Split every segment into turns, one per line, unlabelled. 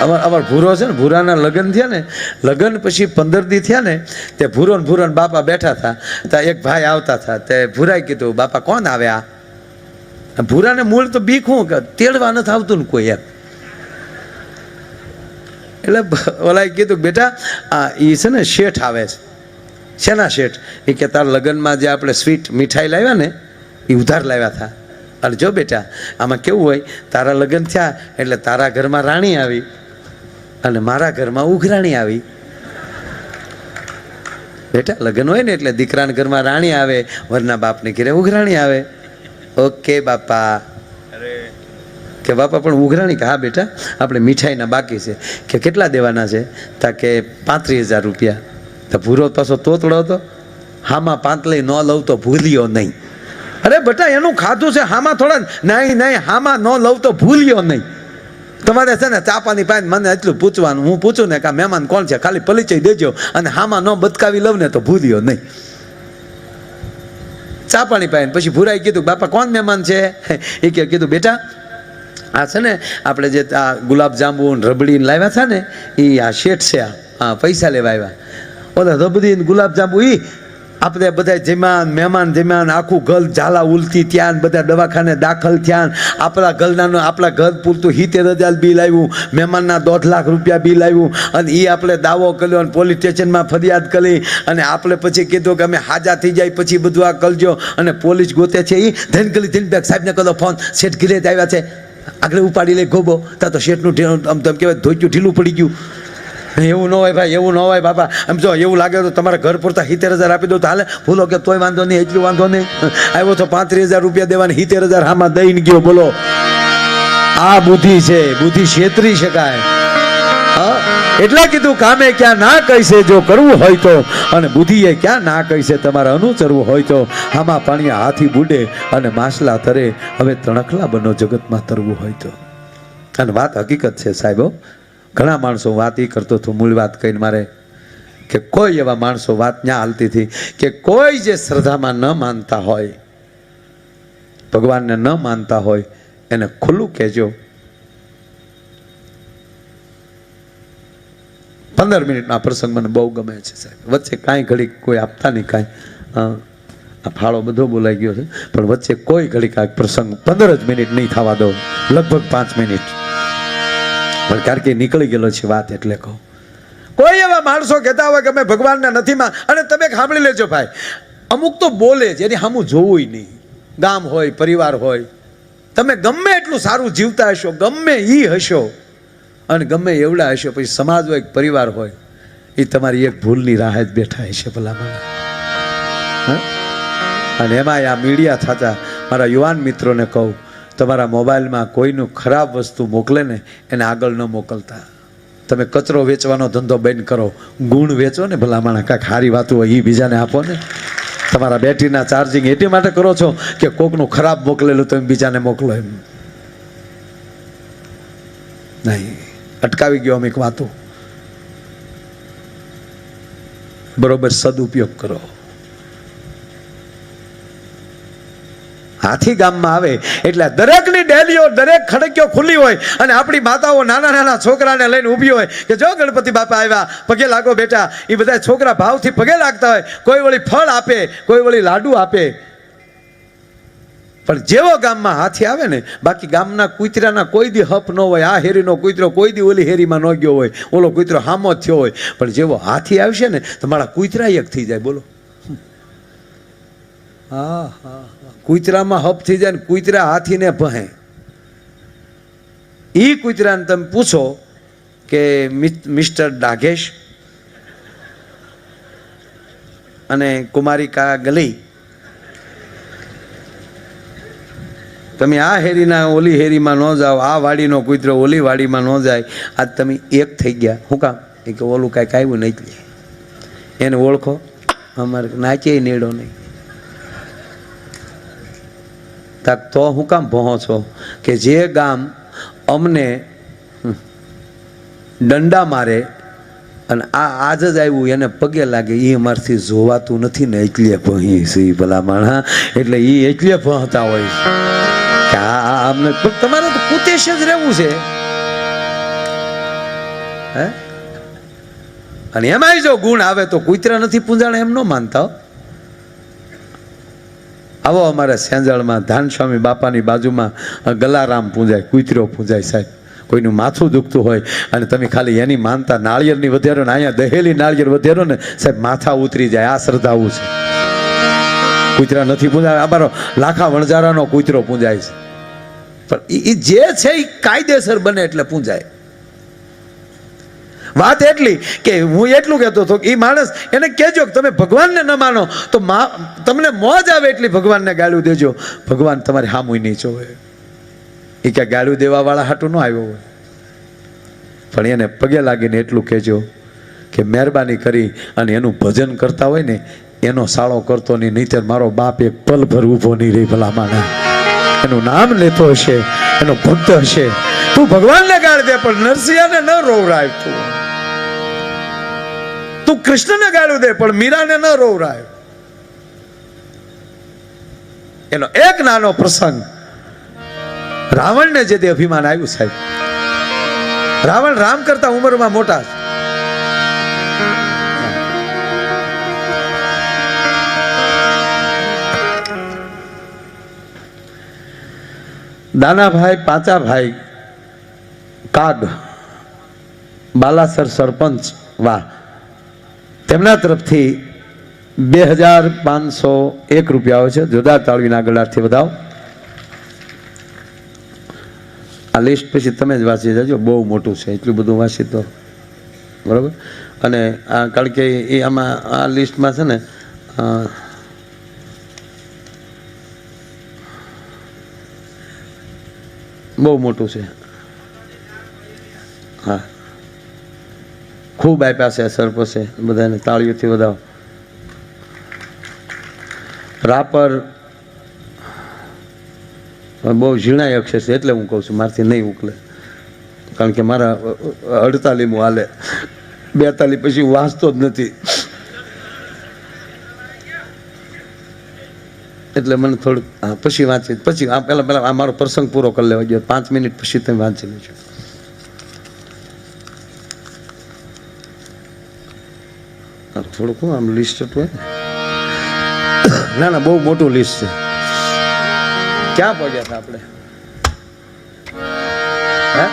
અમાર ભૂરો છે ને, ભૂરાના લગ્ન થયા ને, લગ્ન પછી 15 દી થયા ને, તે ભૂરો ને બાપા બેઠા હતા. ત્યાં એક ભાઈ આવતા હતા. તે ભૂરાએ કીધું, બાપા કોણ આવ્યા? ભૂરાને મૂળ તો બીક હું કે તેડવા નથી આવતું ને કોઈ એમ. એટલે ઓલાએ કીધું, બેટા એ છે ને શેઠ આવે છે. શેના શેઠ? એ કે તારા લગ્નમાં જે આપણે સ્વીટ મીઠાઈ લાવ્યા ને એ ઉધાર લાવ્યા હતા. અને જો બેટા આમાં કેવું હોય, તારા લગ્ન થયા એટલે તારા ઘરમાં રાણી આવી અને મારા ઘરમાં ઉઘરાણી આવી. બેટા લગ્ન હોય ને એટલે દીકરાના ઘરમાં રાણી આવે, વરના બાપને ઘરે ઉઘરાણી આવે. ઓકે બાપા. કે બાપા પણ ઉઘરાણી? કે હા બેટા આપણે મીઠાઈના બાકી છે. કે કેટલા દેવાના છે? તા કે 35,000 રૂપિયા. તો ભૂરો પાછો તોતડો હતો, હામાં 5 લઈ ન લઉં તો ભૂલ્યો નહીં. અરે બેટા એનું ખાધું છે, હામાં થોડા નહીં, હામાં ન લઉં તો ભૂલ્યો નહીં. તમારે છે ને ચા પાણી પાઈને મને એટલું પૂછવાનું, હું પૂછું ને કે મહેમાન કોણ છે ખાલી પરિચય દેજો, અને હામાં ન બદકાવી લઉં ને તો ભૂલ્યો નહીં. ચા પાણી પાઈને પછી ભૂરાએ કીધું, બાપા કોણ મહેમાન છે? એ કીધું, બેટા આ છે ને આપણે જે આ ગુલાબ જાંબુ રબડી લાવ્યા હતા ને એ આ શેઠ છે, આ પૈસા લેવા આવ્યા. ઓલા રબડી ગુલાબ જાંબુ એ આપણે બધા જમ્યા, મહેમાન જમ્યા, આખું ઘર ઝાલા ઉલટી ત્યાં, બધા દવાખાને દાખલ થયા. આપણા ઘર પૂરતું 70,000 બિલ આવ્યું, મહેમાનના 1.5 લાખ રૂપિયા બિલ આવ્યું. અને એ આપણે દાવો કર્યો અને પોલીસ સ્ટેશનમાં ફરિયાદ કરી. અને આપણે પછી કીધું કે અમે હાજા થઈ જાય પછી બધું આ કરજો. અને પોલીસ ગોતે છે એ ધનગલી સાહેબને કરો ફોન, શેઠ ઘીરે જ આવ્યા છે, આગળ ઉપાડી લઈ ગોબો. ત્યાં તો શેઠનું આમ તેમ કહેવાય ધોચ્યું ઢીલું પડી ગયું. એવું ન હોય ભાઈ, એવું ન હોય બાપા. આમ જો એવું લાગે તો તમારા ઘર પૂરતા 70,000 આપી દો તો હાલે. ભૂલો કે તોય વાંધો નહીં, એટલું વાંધો નહીં. આવ્યો તો 35,000 રૂપિયા દેવાને 70,000 હામાં દઈને ગયો. બોલો આ બુદ્ધિ છે, બુદ્ધિ છેતરી શકાય. એટલે કીધું કામે ક્યાં ના કહીશે જો કરવું હોય તો, અને બુદ્ધિએ ક્યાં ના કહીશે તમારે અનુસરવું હોય તો. હામાં પાણી હાથી બુડે અને માછલા તરે, હવે તણખલા બનો જગતમાં તરવું હોય તો. અને વાત હકીકત છે સાહેબો. ઘણા માણસો વાત એ કરતો હતો, મૂળ વાત કહીને મારે કે કોઈ એવા માણસો વાત ત્યાં હાલતી હતી કે કોઈ જે શ્રદ્ધામાં ન માનતા હોય, ભગવાનને ન માનતા હોય, એને ખુલ્લું કહેજો. 15 મિનિટના પ્રસંગ મને બહુ ગમે છે સાહેબ. વચ્ચે કાંઈ ઘડી કોઈ આપતા નહીં, કાંઈ આ ફાળો બધો બોલાઈ ગયો છે, પણ વચ્ચે કોઈ ઘડી કાંઈક પ્રસંગ 15 જ મિનિટ નહીં થવા દો, લગભગ 5 મિનિટ. પણ કારણ કે નીકળી ગયેલો છે વાત એટલે કહું. કોઈ એવા માણસો કહેતા હોય કે અમે ભગવાનને નથી માં, અને તમે સાંભળી લેજો ભાઈ, અમુક તો બોલે જેની સામું જોવું નહીં. ગામ હોય, પરિવાર હોય, તમે ગમે એટલું સારું જીવતા હશો, ગમે એ હશો અને ગમે એવડા હશો, પછી સમાજ હોય, પરિવાર હોય, એ તમારી એક ભૂલની રાહ જ બેઠા હશે ભલામણ. અને એમાં આ મીડિયા થતા મારા યુવાન મિત્રોને કહું, તમારા મોબાઈલમાં કોઈનું ખરાબ વસ્તુ મોકલે ને એને આગળ ન મોકલતા. તમે કચરો વેચવાનો ધંધો બંધ કરો, ગુણ વેચો ને ભલામણ. કાંઈક સારી વાતો હોય એ બીજાને આપો ને. તમારા બેટરીના ચાર્જિંગ એટલી માટે કરો છો કે કોકનું ખરાબ મોકલેલું તમે બીજાને મોકલો એમ નહીં. અટકાવી ગયો અમુક વાતો, બરોબર સદુપયોગ કરો. હાથી ગામમાં આવે એટલે દરેકની ડેલીઓ, દરેક ખડકીઓ ખુલ્લી હોય, અને આપણી માતાઓ નાના નાના છોકરાને લઈને ઊભી હોય કે જો ગણપતિ બાપા આવ્યા, પગે લાગો બેટા. એ બધા છોકરા ભાવથી પગે લાગતા હોય. કોઈ વળી ફળ આપે, કોઈ વળી લાડુ આપે. પણ જેવો ગામમાં હાથી આવે ને, બાકી ગામના કૂતરાના કોઈ દી હપ ન હોય. આ હેરીનો કૂતરો કોઈ દી ઓલી હેરીમાં ન ગયો હોય, ઓલો કૂતરો હામો જ થયો હોય. પણ જેવો હાથી આવશે ને તો મારા કૂતરા એક થઈ જાય. બોલો હા હા, કૂતરામાં હપ થઈ જાય ને કૂતરા હાથીને ભહે. એ કૂતરાને તમે પૂછો કે મિસ્ટર ડાઘેશ અને કુમારિકા ગલી, તમે આ હેરીના ઓલી હેરીમાં ન જાઓ, આ વાડીનો કૂતરો ઓલી વાડીમાં ન જાય, આજ તમે એક થઈ ગયા. શું કામ? એ કે ઓલું કાંઈક આવ્યું નહીં, એને ઓળખો. અમારે નાચે નેડો નહીં. તો હું કામ ભોહો છો કે જે ગામ અમને દંડા મારે અને આ આજ જ આવ્યું એને પગે લાગે, એ અમારથી જોવાતું નથી ને, એટલે ભહી છે ભલા માણા. એટલે એ એટલે ભણતા હોય કે આ અમને. તમારે તો કુતેશ જ રહેવું છે. હે? અને એમાંય જો ગુણ આવે તો કૂતરા નથી પૂંજાણા એમ ન માનતા હો. આવો અમારે સેંજળમાં ધાનસ્વામી બાપાની બાજુમાં ગલારામ પૂંજાય, કૂતરો પૂંજાય સાહેબ. કોઈનું માથું દુખતું હોય અને તમે ખાલી એની માનતા નાળિયેરની વધેરો ને અહીંયા દહેલી નાળિયેર વધેરો ને સાહેબ માથા ઉતરી જાય. આ શ્રદ્ધાવું છે. કૂતરા નથી પૂંજાય. અમારો લાખા વણજારાનો કૂતરો પૂંજાય છે. પણ એ જે છે એ કાયદેસર બને એટલે પૂંજાય. વાત એટલી કે હું એટલું કહેતો હતો કે એ માણસ એને કહેજો કે તમે ભગવાનને ન માનો તો તમને મોજ આવે એટલી ભગવાનને ગાળું દેજો. ભગવાન તમારી હામુય નહીં જોવે. એ ક્યાં ગાળું દેવા વાળા હાટું ન આવ્યો હોય. પણ એને પગે લાગીને એટલું કહેજો કે મહેરબાની કરી અને એનું ભજન કરતા હોય ને એનો સાળો કરતો નહીં, નહીંતર મારો બાપ એક પલ ભર ઊભો નહીં રહી. ભલા માણા એનું નામ લેતો હશે, એનો ભક્ત હશે. તું ભગવાનને ગાળ દે પણ નરસિંહાને ન રોવરાય. તું કૃષ્ણને ગાળું દે પણ મીરાને ન રોવરાય. એનો એક નાનો પ્રસંગ, રાવણને જે તે અભિમાન આવ્યું સાહેબ. રાવણ રામ કરતા ઉંમરમાં મોટા છે. દાનાભાઈ પાંચાભાઈ કાગ બાલાસર સરપંચ વાહ, તેમના તરફથી 2501 રૂપિયા આવે છે. જોરદાર તાળીના ગળાથી વધાવો. આ લિસ્ટ પછી તમે જ વાંચી જજો, બહુ મોટું છે. એટલું બધું વાંચી તો બરાબર. અને આ કારણ કે એ આમાં આ લિસ્ટમાં છે ને બહુ મોટું છે. હા, ખૂબ આપ્યા છે સરપંચે. બધાને તાળીઓથી વધાવો. રાપર બહુ ઝીણા અક્ષર છે એટલે હું કહું છું, મારથી નહીં ઉકલે. કારણ કે મારા 48મું હાલે, 42 પછી હું વાંચતો જ નથી. એટલે મને થોડુંક પછી વાંચી, પછી પહેલાં આ મારો પ્રસંગ પૂરો કરી લેવા ગયો. 5 મિનિટ પછી તમે વાંચી લેજો. થોડુંક આમ લિસ્ટ હોય ને. ના ના, બહુ મોટું લિસ્ટ છે. ક્યાં પહોંચ્યા હતા આપણે? હે,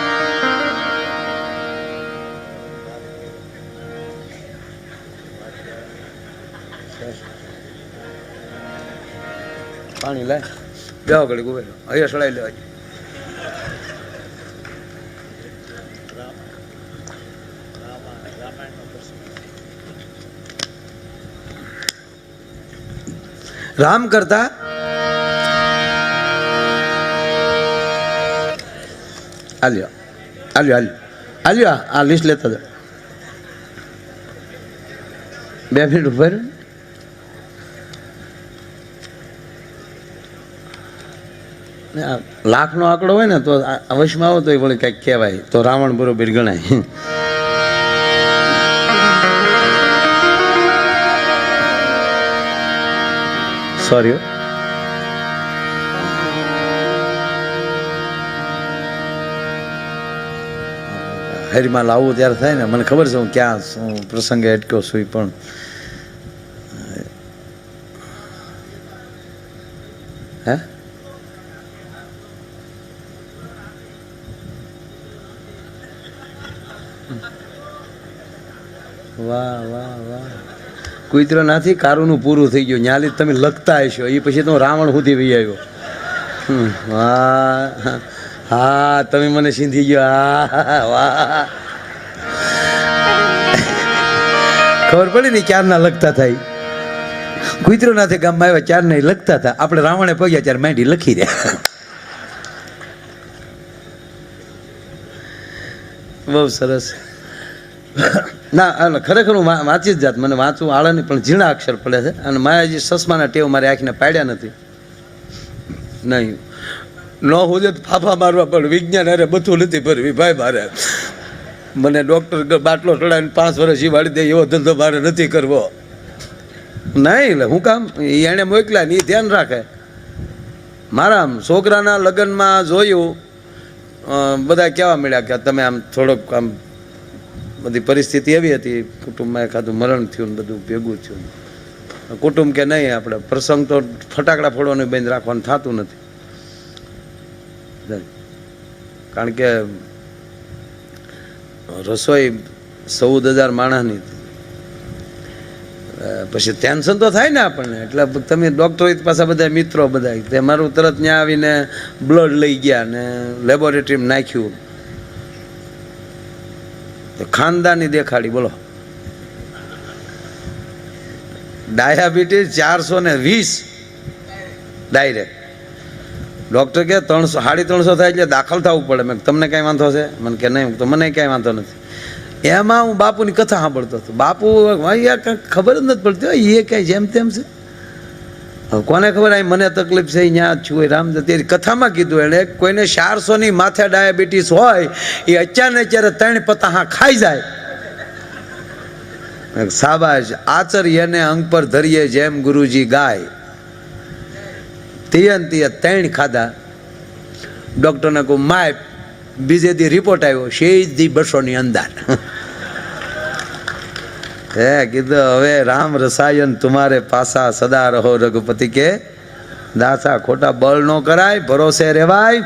પાણી લાય, બેહો ઘડી ગુબે અહીંયા સડાઈ લેવા. રામ કરતા આલ્યો આલ્યો આલ્યો આલ્યો આ લિસ્ટ લેતા જાઓ. 2 મિનિટ ઉભા રહ્યો. લાખનો આંકડો હોય ને તો અવશ્યમાં આવો તો એ વળી કંઈક કહેવાય તો રાવણ બરોબર ગણાય. સોરી, હરીમાં લાવવું ત્યારે થાય ને. મને ખબર છે હું ક્યાં પ્રસંગે અટક્યો છું. પણ હે, વાહ વાહ વાહ. કુતરો નથી, કારુનું પૂરું થઈ ગયું. ન્યાલી તમે લખતા હશો, એ પછી તો રાવણ સુધી વહી આવ્યો. વાહ, હા તમે મને સીંધી ગયો. હા વાહ, ખબર પડી ને ક્યારના લખતા થાય. કુતરો નાથી ગામમાં આવ્યા ચાર નહીં લખતા હતા. આપણે રાવણે પગ્યા ત્યારે માંડી લખી રહ્યા. બહુ સરસ. ના ખરેખર હું વાંચી જ જાત. મને વાંચવું આળે નહીં, પણ ઝીણા અક્ષર પડે છે. અને માયાજી સસમાના ટેવ મારી આંખને પાડ્યા નથી. નહીં ન હોજે તો ફાફા મારવા પણ વિજ્ઞાન અરે બધું નથી ભરવી ભાઈ. મારે મને ડૉક્ટર બાટલો ચડાવીને 5 વર્ષ જીવાડી દે એવો ધંધો મારે નથી કરવો. નહીં એટલે હું કામ એણે મોકલ્યા ને એ ધ્યાન રાખે. મારા આમ છોકરાના લગ્નમાં જોયું બધા કહેવા મળ્યા કે તમે આમ થોડોક આમ બધી પરિસ્થિતિ એવી હતી, કુટુંબમાં એકાદું મરણ થયું ને બધું ભેગું થયું. કુટુંબ કે નહીં, આપણે પ્રસંગ તો ફટાકડા ફોડવાનું બંધ રાખવાનું થતું નથી, કારણ કે રસોઈ 14,000 માણસની. પછી ટેન્શન તો થાય ને આપણને. એટલે તમે ડૉક્ટરો પાછા બધા મિત્રો બધા તે મારું તરત ત્યાં આવીને બ્લડ લઈ ગયા ને લેબોરેટરીમાં નાખ્યું. ખાનદાની દેખાડી, બોલો. Diabetes 420 direct. ડૉક્ટર કે 300 350 થાય એટલે દાખલ થવું પડે. મેં તમને કાંઈ વાંધો છે? મને કે નહીં. તો મને કાંઈ વાંધો નથી. એમાં હું બાપુની કથા સાંભળતો હતો. બાપુ ખબર જ નથી પડતી એ કાંઈ જેમ તેમ છે. કોને ખબર આ મને તકલીફ છે, અહીંયા છું રામદેવ કથામાં કીધું એણે, કોઈને 400ની માથે ડાયાબિટીસ હોય એ અચાનક જ્યારે 3 પતાહા ખાઈ જાય, શાબાશ આચર્યને અંગ પર ધરીએ જેમ ગુરુજી ગાય. તિયન 3 ખાધા. ડૉક્ટરને કહું માય, બીજે દી રિપોર્ટ આવ્યો સીધી 200ની અંદર. હે કીધું હવે રામ રસાયન તુમારે પાસા સદા રહો રઘુપતિ કે દાસા. ખોટા બળ ન કરાય, ભરોસે રહેવાય.